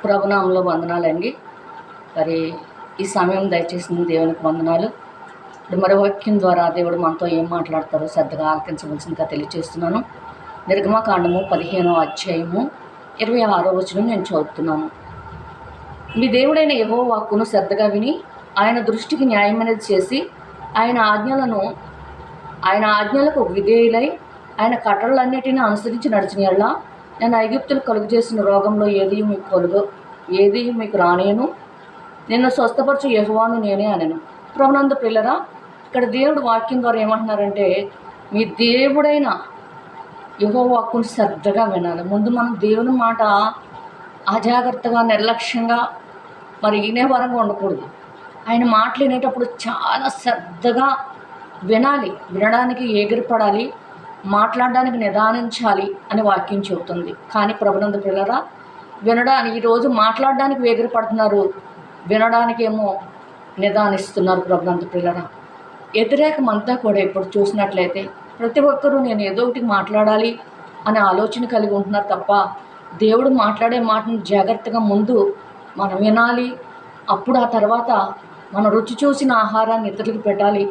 ప్రభునామంలో వందనాలండి. మరి ఈ సమయం దయచేసిన దేవునికి వందనాలు. మరి వాక్యం ద్వారా దేవుడు మనతో ఏం మాట్లాడతారో శ్రద్ధగా ఆలకించవలసిందిగా తెలియజేస్తున్నాను. నిర్గమకాండము 15వ అధ్యాయము 26వ వచనం నేను చదువుతున్నాను. మీ దేవుడైన యెహోవా వాక్కును శ్రద్ధగా విని ఆయన దృష్టికి న్యాయమనేది చేసి ఆయన ఆజ్ఞలకు విధేయులై ఆయన కట్టడలన్నిటినీ అనుసరించి నడిచిన యెడల నేను ఐగుప్తులు కలుగు చేసిన రోగంలో ఏది మీకు రానియను, నిన్ను స్వస్థపరచు యెహోవాను నేనే అనెను. ప్రభునందు పిల్లరా, ఇక్కడ దేవుడు వాక్యం ద్వారా ఏమంటున్నారంటే, మీ దేవుడైన యెహోవా వాక్కును శ్రద్ధగా వినాలి. ముందు మనం దేవుని మాట అజాగ్రత్తగా నిర్లక్ష్యంగా మరి వినేవారంగా ఉండకూడదు. ఆయన మాటలు వినేటప్పుడు చాలా శ్రద్ధగా వినాలి. వినడానికి ఎగిరిపడాలి, మాట్లాడడానికి నిదానించాలి అని వాక్యం చెబుతుంది. కానీ ప్రభునందు పిల్లరా, ఈరోజు మాట్లాడడానికి ఎగిరిపడుతున్నారు, వినడానికేమో నిదానిస్తున్నారు. ప్రభునందు పిల్లరా, వ్యతిరేకం అంతా కూడా ఇప్పుడు చూసినట్లయితే ప్రతి ఒక్కరూ నేను ఏదో ఒకటి మాట్లాడాలి అనే ఆలోచన కలిగి ఉంటున్నారు తప్ప దేవుడు మాట్లాడే మాటను జాగ్రత్తగా ముందు మనం వినాలి, అప్పుడు ఆ తర్వాత మనం రుచి చూసిన ఆహారాన్ని ఇతరులకు పెట్టాలి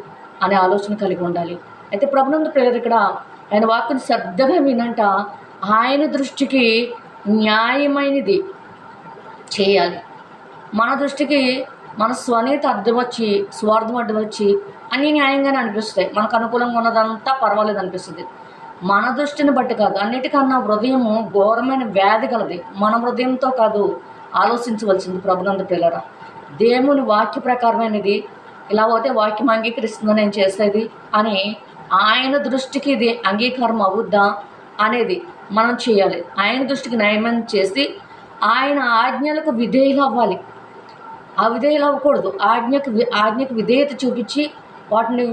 అనే ఆలోచన కలిగి ఉండాలి. అయితే ప్రభునందు పిల్లలు ఇక్కడ ఆయన వాక్కుని శ్రద్ధగా వినంట ఆయన దృష్టికి న్యాయమైనది చేయాలి. మన దృష్టికి మన స్వనీత అడ్డం వచ్చి స్వార్థం అడ్డం వచ్చి అన్నీ న్యాయంగానే అనిపిస్తాయి. మనకు అనుకూలంగా ఉన్నదంతా పర్వాలేదు అనిపిస్తుంది. మన దృష్టిని బట్టి కాదు, అన్నిటికన్నా హృదయము ఘోరమైన వ్యాధి కలది. మన హృదయంతో కాదు ఆలోచించవలసింది. ప్రభునందు పిల్లరా, దేవుని వాక్య ప్రకారమైనది, ఇలా పోతే వాక్యం అంగీకరిస్తుందని నేను చేసేది అని ఆయన దృష్టికి ఇది అంగీకారం అవుద్దా అనేది మనం చేయాలి. ఆయన దృష్టికి న్యాయం చేసి ఆయన ఆజ్ఞలకు విధేయులు అవ్వాలి. అవిధేయులు అవ్వకూడదు. ఆజ్ఞకు విధేయత చూపించి వాటిని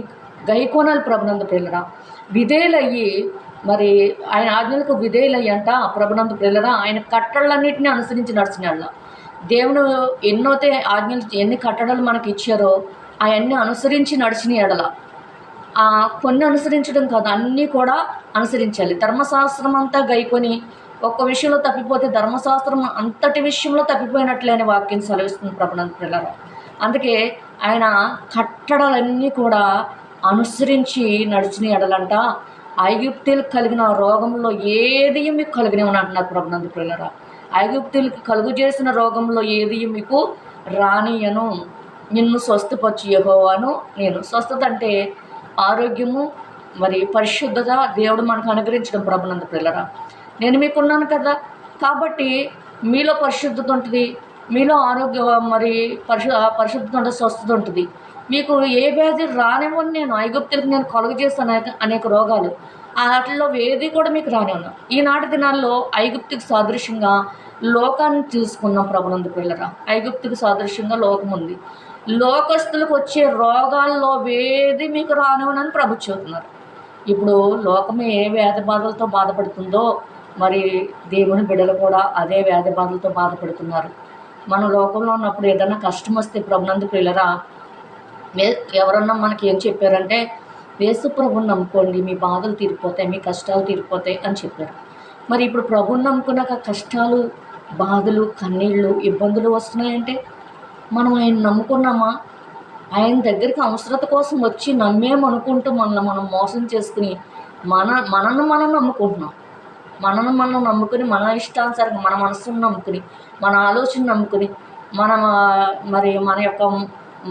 గైకోనాలి. ప్రభునందు పిల్లరా, విధేయులయ్యి మరి ఆయన ఆజ్ఞలకు విధేయులయ్యి అంట ప్రభునందు పిల్లరా, ఆయన కట్టడలన్నింటినీ అనుసరించి నడిచిన దేవుడు ఎన్ని కట్టడలు మనకి ఇచ్చారో అవన్నీ అనుసరించి నడిచిన ఎడల, కొన్ని అనుసరించడం కాదు, అన్నీ కూడా అనుసరించాలి. ధర్మశాస్త్రం అంతా గైకొని ఒక్క విషయంలో తప్పిపోతే ధర్మశాస్త్రం అంతటి విషయంలో తప్పిపోయినట్లే అని వాక్యం సెలవిస్తుంది. ప్రభునందు పిల్లరా, అందుకే ఆయన కట్టడలన్నీ కూడా అనుసరించి నడిచిన ఎడలంట ఐగుప్తీలకు కలిగిన రోగంలో ఏది మీకు కలిగినవని అంటున్నారు. ప్రభునందు పిల్లరా, ఐగుప్తీలకు కలుగు చేసిన రోగంలో ఏది మీకు రానియను, నిన్ను స్వస్థపరచు యెహోవాను నేను. స్వస్థత అంటే ఆరోగ్యము, మరి పరిశుద్ధత దేవుడు మనకు అనుగ్రహించడం. ప్రభునందు పిల్లరా, నేను మీకున్నాను కదా, కాబట్టి మీలో పరిశుద్ధత ఉంటుంది, మీలో మరి పరిశుద్ధత ఉంటుంది, స్వస్థత ఉంటుంది. మీకు ఏ వ్యాధి రానివ్వని నేను. ఐగుప్తులకు నేను కలుగు చేస్తాను అనేక రోగాలు, వాటిల్లో ఏది కూడా మీకు రానివ్వను. ఈనాటి దినాల్లో ఐగుప్తుకు సాదృశ్యంగా లోకాన్ని తీసుకున్నాం. ప్రభునందు పిల్లరా, ఐగుప్తుకు సాదృశ్యంగా లోకం ఉంది. లోకస్తులకు వచ్చే రోగాల్లో ఏది మీకు రానివ్వనని ప్రభు చెబుతున్నారు. ఇప్పుడు లోకమే ఏ వ్యాధి బాధలతో బాధపడుతుందో మరి దేవుని బిడ్డలు కూడా అదే వ్యాధి బాధలతో బాధపడుతున్నారు. మన లోకంలో ఉన్నప్పుడు ఏదైనా కష్టం వస్తే ప్రభునందు పిల్లరా, ఎవరన్నా మనకి ఏం చెప్పారంటే, యేసు ప్రభుని నమ్ముకోండి, మీ బాధలు తీరిపోతాయి, మీ కష్టాలు తీరిపోతాయి అని చెప్పారు. మరి ఇప్పుడు ప్రభుని నమ్ముకున్నాక కష్టాలు, బాధలు, కన్నీళ్ళు, ఇబ్బందులు వస్తున్నాయంటే మనం ఆయన నమ్ముకున్నామా? ఆయన దగ్గరికి అవసరత కోసం వచ్చి నమ్మేమనుకుంటూ మనం మోసం చేసుకుని మనల్ని మనం నమ్ముకుంటున్నాం. మనల్ని మనం నమ్ముకుని మన ఇష్టానుసారంగా మన మనసును నమ్ముకుని మన ఆలోచన నమ్ముకుని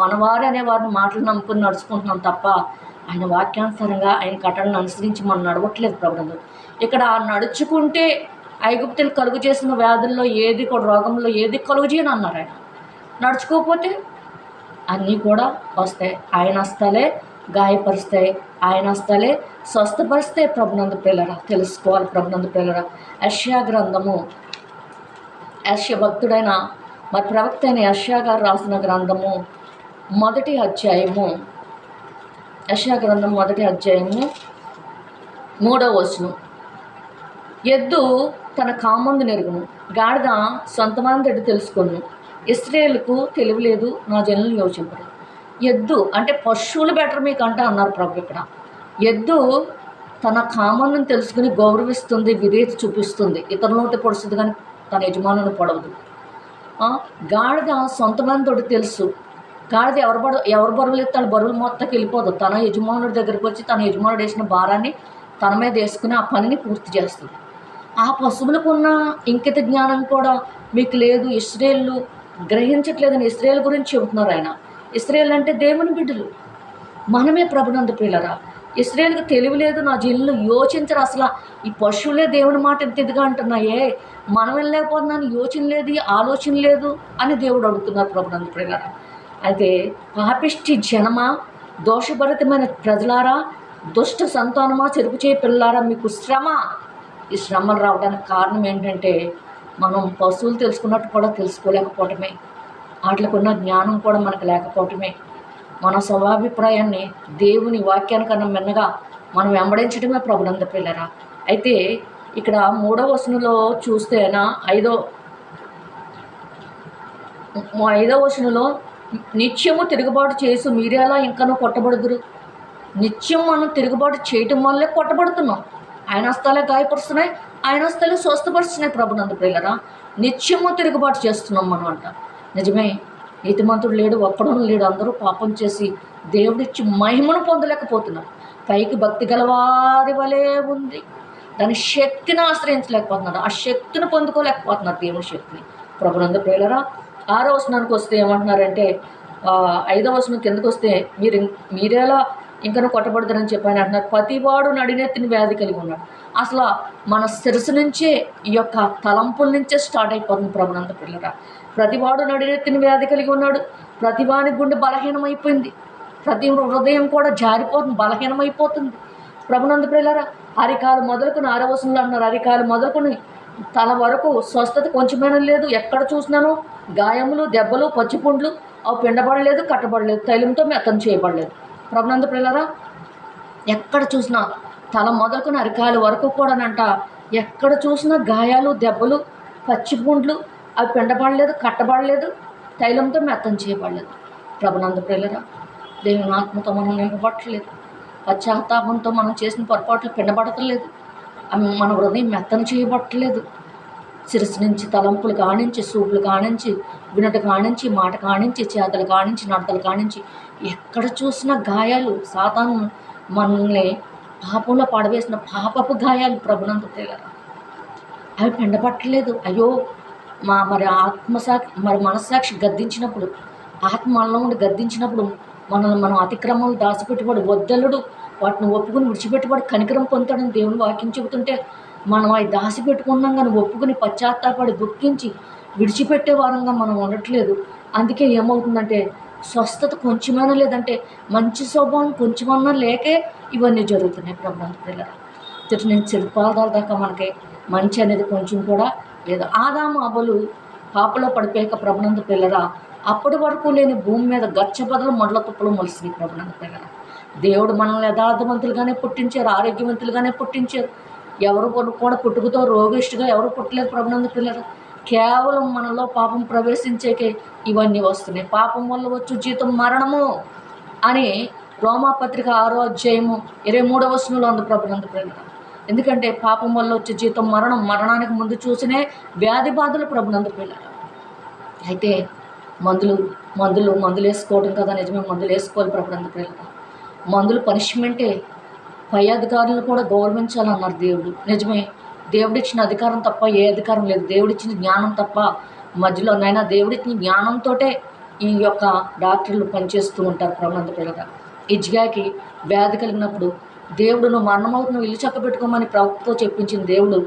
మనవారు అనే వారిని మాటలు నమ్ముకుని నడుచుకుంటున్నాం తప్ప ఆయన వాక్యానుసారంగా ఆయన కట్టడలను అనుసరించి మనం నడవట్లేదు. ప్రభుత్వం ఇక్కడ నడుచుకుంటే ఐగుప్తులు కలుగు చేసిన వ్యాధుల్లో ఏది కూడా, రోగంలో ఏది కలుగు చేయని అన్నారు. ఆయన నడుచుకోకపోతే అన్నీ కూడా వస్తాయి. ఆయన హస్తాలే గాయపరుస్తాయి, ఆయన హస్తాలే స్వస్థపరిస్తే. ప్రభునందు పిల్లరా తెలుసుకోవాలి. ప్రభునందు పిల్లరా, యెషయా గ్రంథము, యెషయా భక్తుడైన మరి ప్రవక్త అయిన యెషయా గారు రాసిన గ్రంథము 1వ అధ్యాయము, యెషయా గ్రంథం 1వ అధ్యాయము 3వ వచనం. ఎద్దు తన కామందు నెరుగును, గాడిద సొంతమంది తెలుసుకొను, ఇశ్రాయేలుకు తెలివి లేదు, నా జనులను యోచింపరు. ఎద్దు అంటే పశువులు బెటర్ మీకు అంటే అన్నారు ప్రభు. ఇక్కడ ఎద్దు తన కామాన్ని తెలుసుకుని గౌరవిస్తుంది, విధేయత చూపిస్తుంది, ఇతరులతో పొడుస్తుంది కానీ తన యజమానుని పొడవదు. గాడిద సొంతమంతోటి తెలుసు. గాడిద ఎవరు బరువులు ఎత్తాడు, బరువులు మొత్తం వెళ్ళిపోదు. తన యజమానుడి దగ్గరికి వచ్చి తన యజమానుడు వేసిన భారాన్ని తన మీద వేసుకుని ఆ పనిని పూర్తి చేస్తుంది. ఆ పశువులకు ఉన్న ఇంకిత జ్ఞానం కూడా మీకు లేదు. ఇశ్రాయేలు గ్రహించట్లేదని ఇశ్రాయేలు గురించి చెబుతున్నారు ఆయన. ఇశ్రాయేలు అంటే దేవుని బిడ్డలు, మనమే ప్రభునందు పిల్లరా. ఇశ్రాయేలుకి తెలివి లేదు, నా జిల్లు యోచించరు. అసలు ఈ పశువులే దేవుని మాట ఎంత ఇదిగా అంటున్నాయే, మనం వెళ్ళలేకపోతున్నాను, యోచన లేదు, ఆలోచన లేదు అని దేవుడు అడుగుతున్నారు ప్రభునందు పిల్లరా. అయితే పాపిష్టి జనమా, దోషభరితమైన ప్రజలారా, దుష్ట సంతానమా, చెరుపు చేయి పిల్లారా, మీకు శ్రమ. ఈ శ్రమలు రావడానికి కారణం ఏంటంటే మనం పశువులు తెలుసుకున్నట్టు కూడా తెలుసుకోలేకపోవటమే, వాటికున్న జ్ఞానం కూడా మనకు లేకపోవటమే. మన స్వాభిప్రాయాన్ని దేవుని వాక్యానికన్నా మిన్నగా మనం వెంబడించడమే ప్రభునందు పిల్లరా. అయితే ఇక్కడ 3వ వచనంలో చూస్తేనా 5వ వచనంలో నిత్యము తిరుగుబాటు చేసి మీరేలా ఇంకనూ కొట్టబడుదురు. నిత్యం మనం తిరుగుబాటు చేయటం వల్లే కొట్టబడుతున్నాం. ఆయన హస్తాలే గాయపరుస్తున్నాయి, ఆయన హస్తాలే స్వస్థపరుస్తున్నాయి ప్రభునందు పిల్లరా. నిత్యము తిరుగుబాటు చేస్తున్నాం మనం అంట. నిజమే, నీతిమంతుడు లేడు, ఒక్కడూ లేడు. అందరూ పాపం చేసి దేవుడిచ్చి మహిమను పొందలేకపోతున్నారు. పైకి భక్తి గలవారి వలె ఉంది, దాని శక్తిని ఆశ్రయించలేకపోతున్నాడు, ఆ శక్తిని పొందుకోలేకపోతున్నారు, దేవుని శక్తిని. ప్రభునందు పిల్లరా 6వ వచనానికి వస్తే ఏమంటున్నారంటే 5వ వచనం కిందకు వస్తే మీరేలా ఇంకనూ కొట్టబడతారని చెప్పాను అంటున్నారు. ప్రతివాడు నడినెత్తిన వ్యాధి కలిగి ఉన్నాడు. అసలు మన శిరస్సు నుంచే ఈ యొక్క తలంపుల నుంచే స్టార్ట్ అయిపోతుంది ప్రభునందు పిల్లరా. ప్రతివాడు నడినెత్తిన వ్యాధి కలిగి ఉన్నాడు. ప్రతివాని గుండె బలహీనమైపోయింది, ప్రతి హృదయం కూడా జారిపోతుంది, బలహీనమైపోతుంది ప్రభునందు పిల్లరా. అరికాలు మొదలుకొని 6వ వచనంలో అన్నారు, అరికాలు మొదలుకొని తల వరకు స్వస్థత కొంచెమైనా లేదు. ఎక్కడ చూసినాను గాయములు, దెబ్బలు, పచ్చిపుండ్లు, అవి పిండబడలేదు, కట్టబడలేదు, తైలంతో మెత్తం చేయబడలేదు ప్రభునందు పిల్లరా. ఎక్కడ చూసినా తల మొదలుకొని అరికాలు వరకు కూడానంట, ఎక్కడ చూసినా గాయాలు, దెబ్బలు, పచ్చిపుండ్లు, అవి పిండబడలేదు, కట్టబడలేదు, తైలంతో మెత్తం చేయబడలేదు ప్రభునందు పిల్లరా. దేవుని ఆత్మతో మనం నింపబట్టలేదు, పశ్చాత్తాపంతో మనం చేసిన పొరపాట్లు పిండబడతలేదు, మన హృదయం మెత్తన చేయబట్టలేదు. శిరస్సు నుంచి తలంపులు కానించి, సూపులు కానించి, వినట కానించి, మాట కానించి, చేతలు కానించి, నడతలు కానించి, ఎక్కడ చూసినా గాయాలు. సాతాను మనల్ని పాపంలో పడవేసిన పాపపు గాయాలు ప్రభునందు పిల్లరా. అవి పిండబట్టలేదు. అయ్యో మరి మనస్సాక్షి గద్దించినప్పుడు, ఆత్మ మనలో ఉండి గద్దించినప్పుడు మనల్ని మనం అతిక్రమాలు దాచిపెట్టుబడి వద్దలుడు వాటిని ఒప్పుకుని విడిచిపెట్టుబడి కనికరం పొందుతాడని దేవుని వాక్యం చెబుతుంటే మనం అవి దాచిపెట్టుకున్నాం కానీ ఒప్పుకుని పశ్చాత్తాపడి దుఃఖించి విడిచిపెట్టే వారంగా మనం ఉండట్లేదు. అందుకే ఏమవుతుందంటే స్వస్థత కొంచెమైనా లేదంటే మంచి స్వభావం కొంచెమన్నా లేకే ఇవన్నీ జరుగుతున్నాయి ప్రభునందు పిల్లరా. చెట్టు నుంచి చెడుపాదాల దాకా మనకి మంచి అనేది కొంచెం కూడా లేదు. ఆదాము అవ్వలు పాపలో పడిపోయాక ప్రభునందు పిల్లరా అప్పటి వరకు లేని భూమి మీద గచ్చ బదులు మొదల తుప్పలు మొలిసినాయి ప్రభునందు పిల్లరా. దేవుడు మనల్ని యథార్థవంతులుగానే పుట్టించారు, ఆరోగ్యవంతులుగానే పుట్టించారు. ఎవరు కూడా పుట్టుకతో రోగిష్టిగా ఎవరు పుట్టలేదు ప్రభునందు పిల్లరా. కేవలం మనలో పాపం ప్రవేశించేకే ఇవన్నీ వస్తున్నాయి. పాపం వల్ల వచ్చు జీతం మరణము అని రోమాపత్రిక 6వ అధ్యాయము 23వ వచనంలో ఉంది ప్రభునందు పిల్లరా. ఎందుకంటే పాపం వల్ల వచ్చే జీతం మరణం, మరణానికి ముందు చూసినే వ్యాధి బాధలు ప్రభునందు పిల్లరా. అయితే మందులు వేసుకోవడం కదా, నిజమే, మందులు వేసుకోవాలి ప్రభునందు పిల్లరా. మందులు పనిష్మెంటే, పై అధికారులను కూడా గౌరవించాలన్నారు దేవుడు. నిజమే, దేవుడిచ్చిన అధికారం తప్ప ఏ అధికారం లేదు, దేవుడిచ్చిన జ్ఞానం తప్ప మధ్యలో నైనా దేవుడిచ్చిన జ్ఞానంతో ఈ యొక్క డాక్టర్లు పనిచేస్తూ ఉంటారు ప్రభునందు పిల్లరా. ఇజ్గాకి వ్యాధి కలిగినప్పుడు దేవుడు నువ్వు మరణమవుతున్న ఇల్లు చక్కబెట్టుకోమని ప్రవక్తతో చెప్పించిన దేవుడు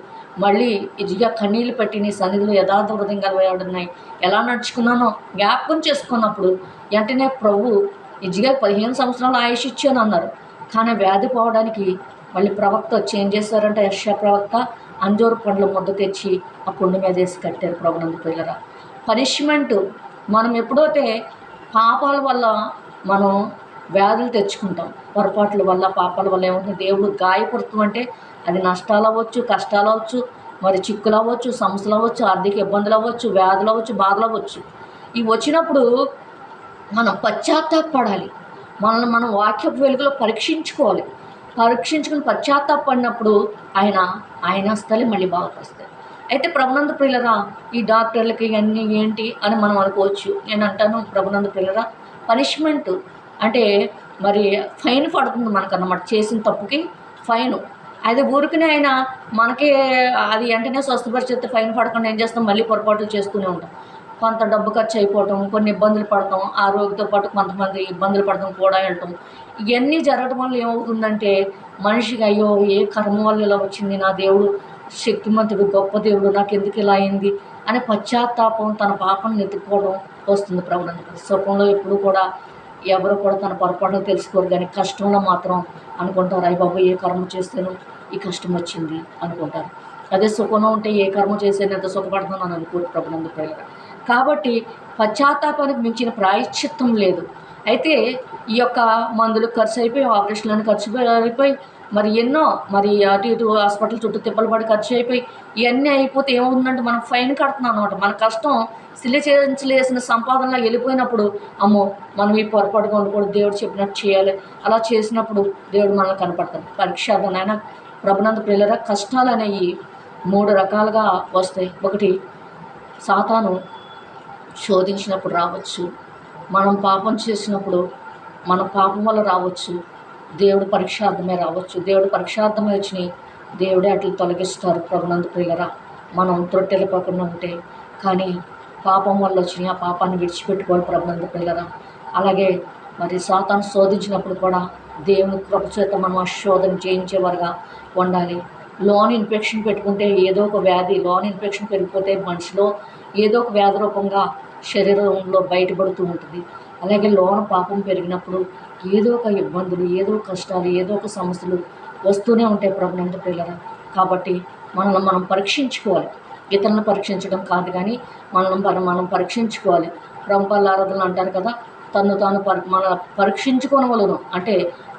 మళ్ళీ ఇజ్గా కన్నీళ్ళు పెట్టి నీ సన్నిధిలో యథార్థ హృదయం గలవాడున్నాయి ఎలా నడుచుకున్నానో జ్ఞాపకం చేసుకున్నప్పుడు వెంటనే ప్రభు ఇజ్గా 15 సంవత్సరాల ఆయుష్ ఇచ్చాను అన్నారు. కానీ వ్యాధి పోవడానికి మళ్ళీ ప్రవక్త వచ్చి ఏం చేశారంటే యెషయా ప్రవక్త అంజూరు పండ్ల ముద్ద తెచ్చి ఆ పుండు మీద వేసి కట్టారు ప్రభునందు పిల్లరా. పనిష్మెంటు మనం ఎప్పుడైతే పాపాల వల్ల మనం వ్యాధులు తెచ్చుకుంటాం, పొరపాట్ల వల్ల పాపాల వల్ల ఏమవుతుంది, దేవుడు గాయపడుతుందంటే అది నష్టాలు అవ్వచ్చు, కష్టాలు అవ్వచ్చు, మరి చిక్కులు అవ్వచ్చు, సమస్యలు అవ్వచ్చు, ఆర్థిక ఇబ్బందులు అవ్వచ్చు, వ్యాధులు అవ్వచ్చు, బాధలు అవ్వచ్చు. ఇవి వచ్చినప్పుడు మనం పశ్చాత్తాపడాలి, మనల్ని మనం వాక్యపు వెలుగులో పరీక్షించుకుని పశ్చాత్తాపడినప్పుడు ఆయన స్థలి మళ్ళీ బాగుపరుస్తాయి. అయితే ప్రభునందు ప్రియులరా, ఈ డాక్టర్లకి ఇవన్నీ ఏంటి అని మనం అనుకోవచ్చు. నేను అంటాను ప్రభునందు ప్రియులరా, పనిష్మెంట్ అంటే మరి ఫైన్ పడుతుంది మనకన్నమాట. చేసిన తప్పుకి ఫైను. అది ఊరికనే ఆయన మనకి అది వెంటనే స్వస్థపరిచేస్తే ఫైన్ పడకుండా ఏం చేస్తాం, మళ్ళీ పొరపాట్లు చేస్తూనే ఉంటాం. కొంత డబ్బు ఖర్చు అయిపోవటం, కొన్ని ఇబ్బందులు పడటం, ఆ రోగితో పాటు కొంతమంది ఇబ్బందులు పడటం కూడా వెళ్ళటం, ఇవన్నీ జరగడం వల్ల ఏమవుతుందంటే మనిషికి అయ్యో ఏ కర్మ వల్ల ఇలా వచ్చింది, నా దేవుడు శక్తిమంతుడు గొప్ప దేవుడు నాకు ఎందుకు ఇలా అయింది అనే పశ్చాత్తాపం, తన పాపం ఎత్తుక్కోవడం వస్తుంది. ప్రభునందు సుఖంలో ఎప్పుడు కూడా ఎవరు కూడా తన పొరపాట్లు తెలుసుకోరు, కానీ కష్టంలో మాత్రం అనుకుంటారు, అయ్య బాబు ఏ కర్మ చేస్తేనో ఈ కష్టం వచ్చింది అనుకుంటారు. అదే సుఖంలో ఉంటే ఏ కర్మ చేసేది ఎంత సుఖపడుతుందో అని అనుకోరు ప్రభునందు ప్రియులారా. కాబట్టి పశ్చాత్తాపానికి మించిన ప్రాయశ్చిత్తం లేదు. అయితే ఈ యొక్క మందులు ఖర్చు అయిపోయి, ఆపరేషన్లను ఖర్చు అయిపోయి, మరి ఎన్నో మరి అటు ఇటు హాస్పిటల్ చుట్టూ తిప్పలు పడి ఖర్చు అయిపోయి, ఇవన్నీ అయిపోతే ఏమవుతుందంటే మనం ఫైన్ కడుతున్నాం అనమాట. మన కష్టం చేసిన సంపాదనలో వెళ్ళిపోయినప్పుడు, అమ్మో మనం ఈ పొరపాటుగా ఉండకూడదు, దేవుడు చెప్పినట్టు చేయాలి, అలా చేసినప్పుడు దేవుడు మనల్ని కనపడతాడు. పరీక్షార్థనైనా ప్రభునందు ప్రియులారా, కష్టాలు అనేవి 3 రకాలుగా వస్తాయి. ఒకటి సాతాను శోధించినప్పుడు రావచ్చు, మనం పాపం చేసినప్పుడు మన పాపం వల్ల రావచ్చు, దేవుడు పరీక్షార్థమే రావచ్చు. దేవుడు పరీక్షార్థమే వచ్చినాయి దేవుడే అట్లా తొలగిస్తారు. ప్రభునందు ప్రియులారా, మనం త్రొట్టెళ్ళిపోకుండా ఉంటే, కానీ పాపం వల్ల వచ్చినాయి ఆ పాపాన్ని విడిచిపెట్టుకోవాలి ప్రభునందు ప్రియులారా. అలాగే మరి సాతాను శోధించినప్పుడు కూడా దేవుని కృప చేత మనం ఆ శోధన జయించేవారుగా ఉండాలి. లోన్ ఇన్ఫెక్షన్ పెట్టుకుంటే ఏదో ఒక వ్యాధి, లోన్ ఇన్ఫెక్షన్ పెరిగిపోతే మనిషిలో ఏదో ఒక వ్యాధి రూపంగా శరీరంలో బయటపడుతూ ఉంటుంది. అలాగే లోన పాపం పెరిగినప్పుడు ఏదో ఒక ఇబ్బందులు, ఏదో కష్టాలు, ఏదో ఒక సమస్యలు వస్తూనే ఉంటాయి ప్రభునందు ప్రియులారా. కాబట్టి మనల్ని మనం పరీక్షించుకోవాలి. ఇతరులను పరీక్షించడం కాదు, కానీ మనం పరీక్షించుకోవాలి. ఆరాధనలు అంటారు కదా, తను తాను మన పరీక్షించుకోనవలను అంటే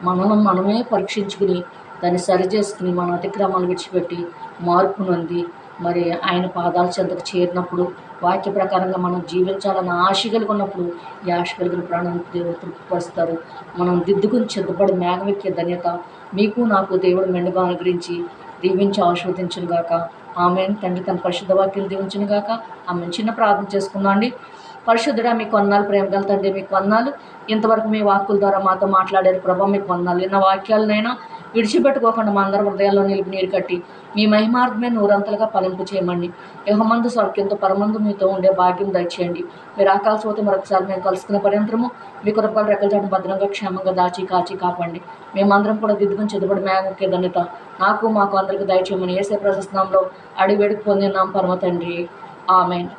మనల్ని మనమే పరీక్షించుకుని దాన్ని సరిచేసుకుని మన అతిక్రమాలు విడిచిపెట్టి మార్పు నొంది మరి ఆయన పాదాల చెంతకు చేరినప్పుడు, వాక్య ప్రకారంగా మనం జీవించాలని ఆశ కలిగినప్పుడు ఈ ఆశ కలిగిన ప్రాణానికి దేవుడు తృప్తిపరుస్తారు. మనం దిద్దుకుని సిద్ధపడి మేఘమెక్కే ధన్యత మీకు నాకు దేవుడు మెండుగా అనుగ్రహించి దీవించి ఆశీర్వదించును గాక. ఆమెన్. తండ్రి తన పరిశుద్ధ వాక్యం దీవించును గాక. ఆమె చిన్న ప్రార్థన చేసుకుందాం అండి. పరిశుద్ధుడా, మీకు వందనాలు. ప్రేమగల తండ్రి, మీకు వందనాలు. ఇంతవరకు మీ వాక్కుల ద్వారా మాతో మాట్లాడారు ప్రభా, మీకు వందనాలు. నిన్న వాక్యాలనైనా విడిచిపెట్టుకోకుండా మా అందరి హృదయాల్లో నిలిపి నీరు కట్టి మీ మహిమార్థమే నూరంతలుగా ఫలింపు చేయమండి. యెహోమందు సౌఖ్యంతో పరమందు మీతో ఉండే భాగ్యం దయచేయండి. మీరు ఆకాశ పోతే మరొకసారి మేము కలుసుకునే పర్యంతరము మీ కృపల రెక్కల చాటు భద్రంగా క్షేమంగా దాచి కాచి కాపాడండి. మేమందరం కూడా దిద్దుకుని చెదుపడి మేఘకే ధన్యత నాకు మాకు అందరికీ దయచేయమని యేసే ప్రశస్తంలో అడిగి వేడుకు పొందినాం పరమ తండ్రి. ఆమెన్.